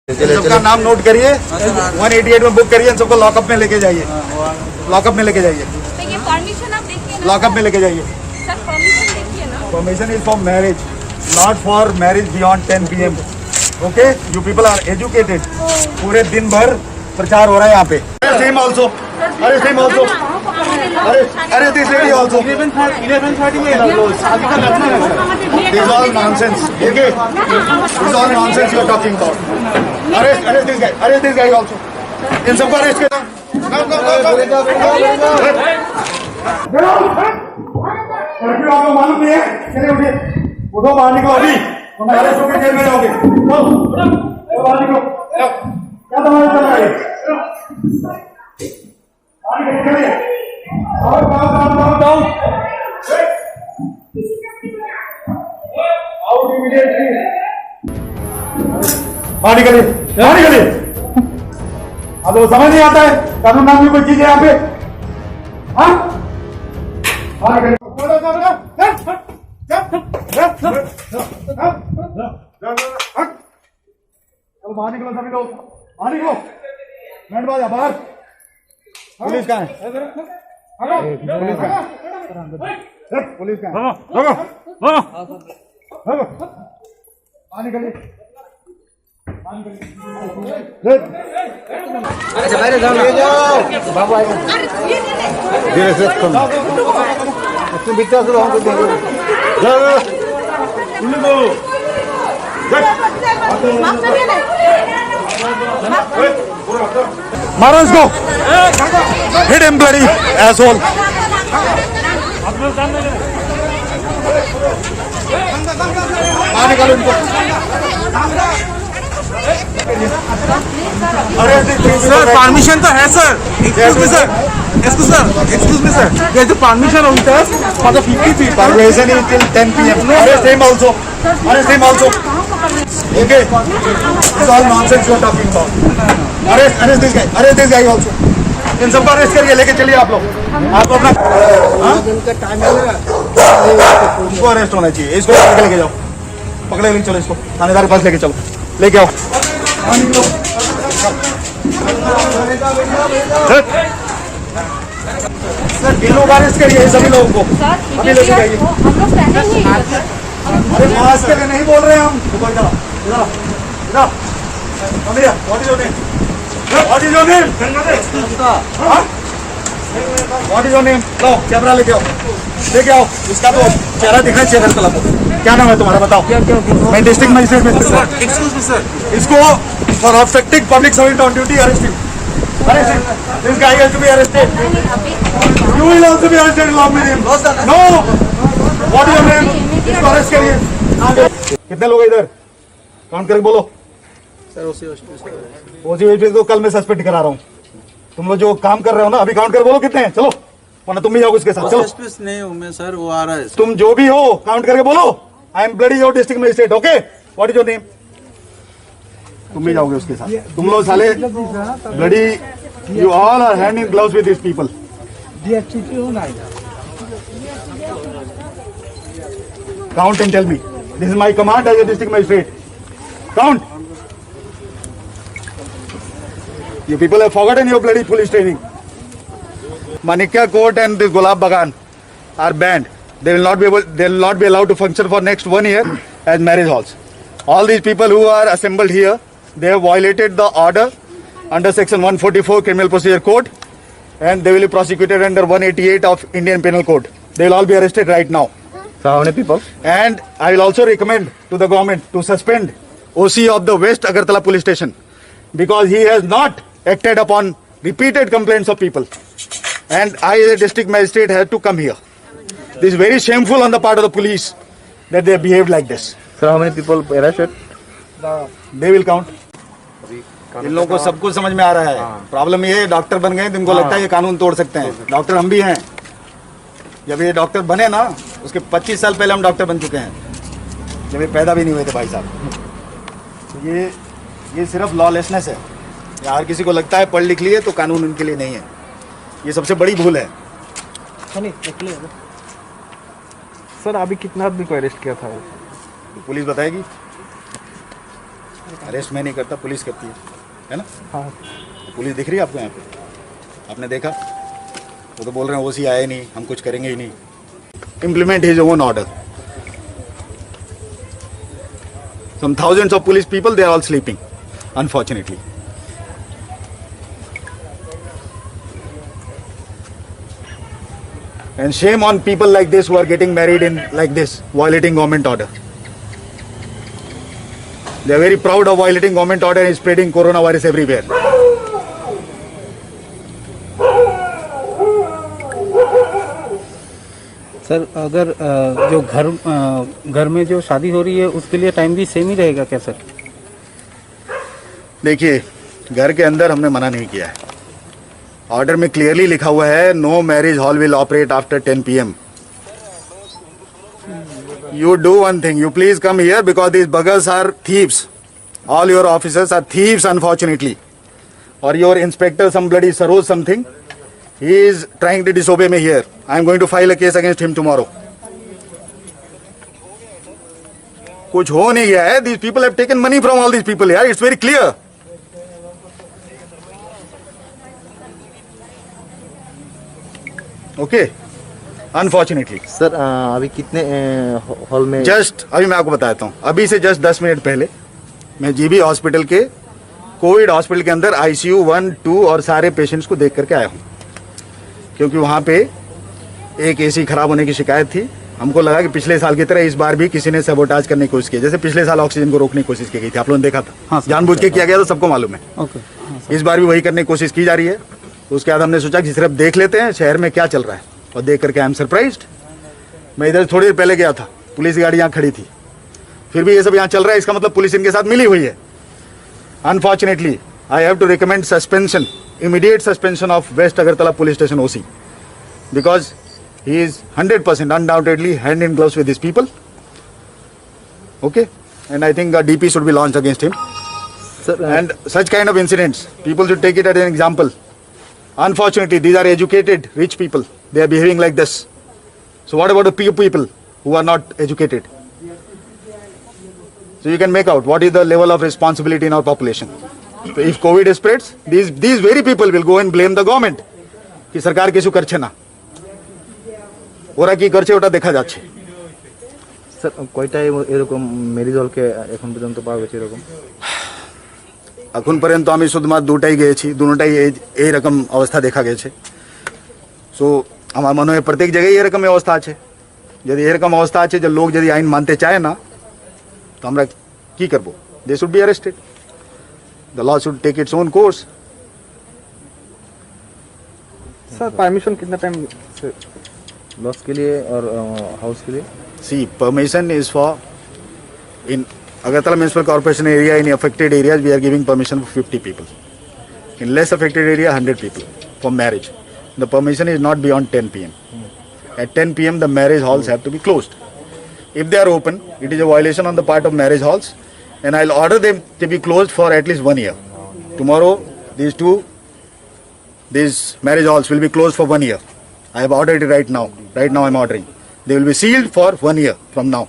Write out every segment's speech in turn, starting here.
सबका नाम नोट करिए, 188 में बुक करिए, इन सबको लॉकअप में लेके जाइए, लॉकअप में लेके जाइए, परमिशन आप देखिए ना, लॉकअप में लेके जाइए। सर परमिशन देखिए ना। Permission is for marriage, not for marriage beyond 10 PM। Okay, you people are educated. पूरे दिन भर प्रचार हो रहा है यहाँ पे। सेम ऑल्सो, अरे सेम ऑल्सो, अरे दिस लेडी ऑल्सो। 11:30 में शादी का लग्न है sir. This all nonsense, okay, this all nonsense you are talking about. अरे दिस गाय ऑल्सो। इन सबको अरेस्ट करना। आपको मालूम नहीं है? चलिए उठिए, उठो, बाहर निकलो अभी, वरना अरेस्ट होकर जेल में जाओगे। बाहर निकलो, क्या तुम्हारा चल रहा है? बाहर निकलिए, बाहर निकलिए। अब वो समझ नहीं आता है कानून नाम की कोई चीज है यहाँ पे? हाँ, बाहर निकलिए। चलो बाहर निकलो सभी लोग, बाहर निकलो। बैंड बाजा बाहर। पुलिस कहाँ है? पुलिस कहाँ है? पुलिस कहाँ है? बाहर निकलिए, अच्छा बाहर जाओ ना बाबू आएगा धीरे से तुम बिता दो हमको देंगे मारो इसको, हिट हिम ब्लडी एसोल। बाहर निकालो इनको। अरे सर परमिशन तो है sir, excuse me sir, excuse me sir, there's a permission on us for the 50 feet. Permission is till 10 PM. Arrest him also. Arrest him also. Okay. It's all nonsense you are talking about. Arrest this guy. Arrest this guy also. इन सबको arrest करिए, लेके चलिए आप लोग। आपको अपना इसको arrest होना चाहिए, इसको पकड़ के लेके जाओ, पकड़े लेके चलो, इसको थानेदार के पास लेके चलो, लेके आओ। सर ये लोग अरेस्ट करिए सभी लोगों को, अभी लेके जाइए। अरे मास्क के लिए नहीं बोल रहे हम। What is your name? What is your name? What is your name? Low camera लेके आओ, लेके आओ। इसका तो चेहरा दिखना चाहिए मेरे को। क्या नाम है तुम्हारा बताओ? मैं डिस्ट्रिक्ट मजिस्ट्रेट में। एक्सक्यूज मी सर, इसको for obstructing public servant on duty arrest him. Arrest him. This guy has to be arrested. You will also be arrested along with him. No, what is your name? इसको arrest करिए। कितने लोग इधर count करके बोलो। Sir ओसी तो कल मैं सस्पेंड करा रहा हूँ। तुम लोग जो काम कर रहे हो ना, अभी काउंट कर बोलो कितने हैं, चलो, वरना तुम भी जाओगे उसके साथ। चलो नहीं हूँ मैं सर, वो आ रहा है। तुम जो भी हो काउंट करके बोलो। I am bloody your district magistrate. Okay, what is your name? तुम भी जाओगे उसके साथ। तुम लोग साले bloody, you all are hand in gloves with this people. Count and tell me, this is my command as a district magistrate. Count. You people have forgotten your bloody police training. Manikya Court and this Gulab Bagan are banned. They will not be allowed to function for next 1 year as marriage halls. All these people who are assembled here, they have violated the order under section 144 Criminal Procedure Code, and they will be prosecuted under 188 of Indian Penal Code. They will all be arrested right now. So how many people? And I will also recommend to the government to suspend OC of the West Agartala Police Station, because he has not acted upon repeated complaints of people, and I as a district magistrate have to come here. This is very shameful on the part of the police that they behave like this. So how many people arrested? They will count. इन लोगों को सब कुछ समझ में आ रहा है। Problem ये है, डॉक्टर बन गए तो इनको लगता है ये कानून तोड़ सकते हैं। डॉक्टर हम भी हैं। जब ये डॉक्टर बने ना, उसके 25 साल पहले हम डॉक्टर बन चुके हैं, जब ये पैदा भी नहीं हुए थे भाई साहब। तो ये सिर्फ लॉलेसनेस है। यार किसी को लगता है पढ़ लिख लिए तो कानून उनके लिए नहीं है, ये सबसे बड़ी भूल है। सर अभी कितना आदमी को अरेस्ट किया था? पुलिस बताएगी। अरेस्ट मैं नहीं करता, पुलिस करती है ना? हाँ। पुलिस दिख रही है आपको यहाँ पे? आपने देखा? वो तो बोल रहे हैं ओसी आए नहीं, हम कुछ करेंगे ही नहीं। Implement his own order. Some thousands of police people, they are all sleeping, unfortunately. And shame on people like this who are getting married in like this, violating government order. They are very proud of violating government order and spreading coronavirus everywhere. Sir अगर जो घर में जो शादी हो रही है उसके लिए टाइम भी सेम ही रहेगा क्या सर? देखिए, घर के अंदर हमने मना नहीं किया है। ऑर्डर में क्लियरली लिखा हुआ है, no marriage hall will operate after 10 PM. You do one thing, you please come here because these buggers are thieves. All your officers are thieves, unfortunately. Or your inspector, some bloody Saroj something, he is trying to disobey me here. I am going to file a case against him tomorrow. कुछ हो नहीं गया है. These people have taken money from all these people here. It's very clear. Okay. Unfortunately. Sir अभी कितने hall में? Just अभी मैं आपको बताता हूँ. अभी से जस्ट 10 मिनट पहले मैं जीबी हॉस्पिटल के कोविड हॉस्पिटल के अंदर ICU 1, 2 और सारे पेशेंट्स को देख करके आया हूँ. क्योंकि वहाँ पे एक AC खराब होने की शिकायत थी. हमको लगा कि पिछले साल की तरह इस बार भी किसी ने सबोटाज करने की कोशिश की. जैसे पिछले साल ऑक्सीजन को रोकने की कोशिश की गई थी, आप लोगों ने देखा था. हाँ, जानबूझ के किया गया था, सबको मालूम है. ओके. इस बार भी वही करने की कोशिश की जा रही है. उसके बाद हमने सोचा कि सिर्फ देख लेते हैं शहर में क्या चल रहा है. और देख करके आई एम सरप्राइज्ड. मैं इधर थोड़ी देर पहले गया था, पुलिस गाड़ी यहाँ खड़ी थी. फिर भी ये सब यहाँ चल रहा है, इसका मतलब पुलिस इनके साथ मिली हुई है. Unfortunately I have to recommend suspension, immediate suspension of west Agartala police station OC, because he is 100% undoubtedly hand in gloves with these people. Okay, and I think a DP should be launched against him. Sir, and such kind of incidents, people should take it as an example. Unfortunately, these are educated, rich people. They are behaving like this. So what about the poor people who are not educated? So you can make out what is the level of responsibility in our population. So if COVID spreads, these very people will go and blame the government. कि सरकार কিছু করছে না, ওরা কি করছে ওটা দেখা যাচ্ছে. স্যার কয়টায় এরকম ম্যারেজ হলকে এখন পর্যন্ত পাওয়া গেছে এরকম? এখন পর্যন্ত আমি শুধুমাত্র দুটাই গিয়েছি, দুটোটাই এই রকম অবস্থা দেখা গেছে. সো আমার মনে হয় প্রত্যেক জায়গায় এরকম অবস্থা আছে. যদি এরকম অবস্থা আছে যে লোক যদি আইন মানতে চায় না, তো আমরা কি করব? They should be arrested. The law should take its own course. Sir permission कितना टाइम लॉस के लिए और हाउस के लिए? See, permission is for in Agartala Municipal Corporation area, in affected areas, we are giving permission for 50 people. In less affected area, 100 people for marriage. The permission is not beyond 10 PM. At 10 PM, the marriage halls have to be closed. If they are open, it is a violation on the part of marriage halls, and I'll order them to be closed for at least 1 year. Tomorrow, these marriage halls will be closed for 1 year. I have ordered it right now. Right now, I am ordering. They will be sealed for 1 year from now.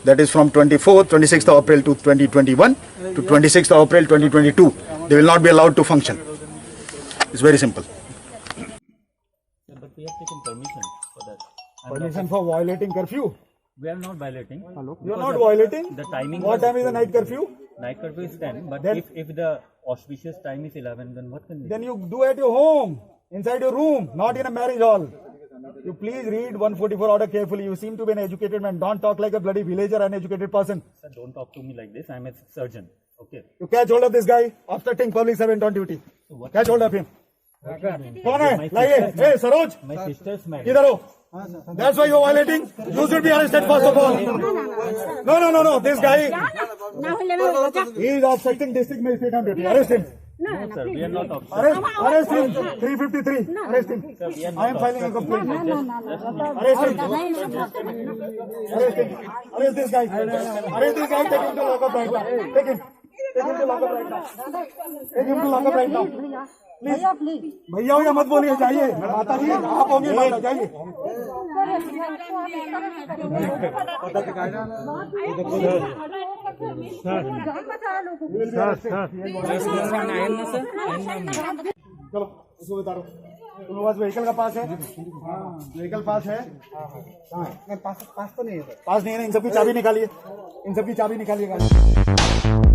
That is from 26th of April to 2021 to 26th of April 2022. They will not be allowed to function. It's very simple. But we have taken permission for that. Permission for violating curfew? We are not violating. You are not violating? The timing. What time is the night curfew? Night curfew is 10. But Then- if the auspicious time is 11, then what can we? Then you do at your home, inside your room, not in a marriage hall. You please read 144 order carefully. You seem to be an educated man. Don't talk like a bloody villager, uneducated person. Sir, don't talk to me like this. I'm a surgeon. Okay. You catch hold of this guy, obstructing public servant on duty. Catch hold of him. कौन है? लाइए. Hey, Saroj. My sister's married. इधर हो. That's why you're violating. You should be arrested first of all. No. This guy, he is obstructing district magistrate on duty. Arrest him. No, sir, we are not obstructing. Arrest him. 353. Arrest him. I am filing a complaint. Arrest him. Arrest this guy. Arrest this guy. Take him to lockup right now. Take him to lockup right now. Take him to lockup right now. भैया हो या मत बोलिए, जाइए। माता जी आप होंगे, माता जाइए। चलो उसको बता दो, तुम्हारे पास व्हीकल का पास है? व्हीकल पास है? पास तो नहीं है। पास नहीं है ना, इन सबकी चाबी निकालिए, इन सबकी चाबी निकालिए गाड़ी।